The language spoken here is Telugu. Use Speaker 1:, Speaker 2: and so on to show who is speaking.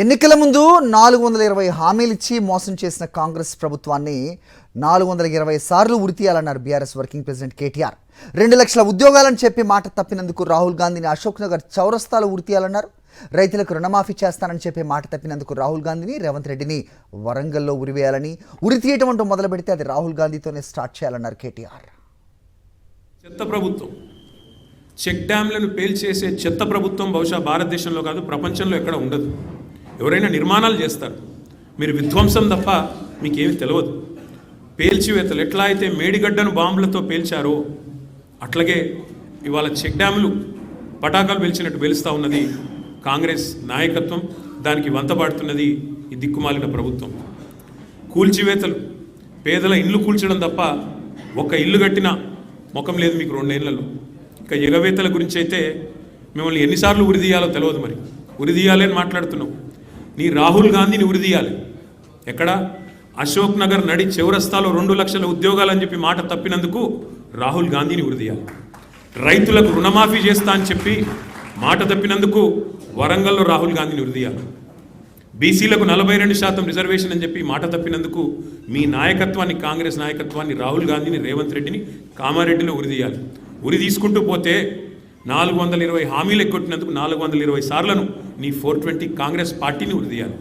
Speaker 1: ఎన్నికల ముందు 420 హామీలు ఇచ్చి మోసం చేసిన కాంగ్రెస్ ప్రభుత్వాన్ని 420 సార్లు ఉరితీయాలన్నారు బీఆర్ఎస్ వర్కింగ్ ప్రెసిడెంట్ కేటీఆర్. 2 లక్షల ఉద్యోగాలను చెప్పి మాట తప్పినందుకు రాహుల్ గాంధీని అశోక్ నగర్ చౌరస్తాలో ఉరితీయాలన్నారు. రైతులకు రుణమాఫీ చేస్తానని చెప్పి మాట తప్పినందుకు రాహుల్ గాంధీని, రేవంత్ రెడ్డిని వరంగల్లో ఉరివేయాలని, ఉరితీయటం అంటూ మొదలు పెడితే అది రాహుల్ గాంధీతోనే స్టార్ట్ చేయాలన్నారు కేటీఆర్.
Speaker 2: చెత్త ప్రభుత్వం, చెక్ డ్యాంలను పేల్చేసే చెత్త ప్రభుత్వం బహుశా భారతదేశంలో కాదు ప్రపంచంలో ఎక్కడ ఉండదు. ఎవరైనా నిర్మాణాలు చేస్తారు, మీరు విధ్వంసం తప్ప మీకేమి తెలియదు. పేల్చివేతలు ఎట్లా అయితే మేడిగడ్డను బాంబులతో పేల్చారో అట్లాగే ఇవాళ చెక్ డ్యాములు పటాకాలు పేల్చినట్టు పేలుస్తూ ఉన్నది కాంగ్రెస్ నాయకత్వం. దానికి వంతపాడుతున్నది ఈ దిక్కుమాలిన ప్రభుత్వం. కూల్చివేతలు, పేదల ఇల్లు కూల్చడం తప్ప ఒక్క ఇల్లు కట్టిన ముఖం లేదు మీకు 2 ఏళ్లలో. ఇక ఎగవేతల గురించి అయితే మిమ్మల్ని ఎన్నిసార్లు ఉరిదీయాలో తెలియదు. మరి ఉరిదీయాలి అని మాట్లాడుతున్నావు. నీ రాహుల్ గాంధీని ఉరిదీయాలి. ఎక్కడ? అశోక్ నగర్ నడి చౌరస్తాలో 2 లక్షల ఉద్యోగాలని చెప్పి మాట తప్పినందుకు రాహుల్ గాంధీని ఉరిదీయాలి. రైతులకు రుణమాఫీ చేస్తా అని చెప్పి మాట తప్పినందుకు వరంగల్లో రాహుల్ గాంధీని ఉరిదీయాలి. బీసీలకు 42% రిజర్వేషన్ అని చెప్పి మాట తప్పినందుకు మీ నాయకత్వాన్ని, కాంగ్రెస్ నాయకత్వాన్ని, రాహుల్ గాంధీని, రేవంత్ రెడ్డిని కామారెడ్డిలో ఉరిదీయాలి. ఉరి తీసుకుంటూ పోతే 420 హామీలు ఎక్కొట్టినందుకు 420 సార్లను నీ 420 కాంగ్రెస్ పార్టీని ఉరిదీయాలి.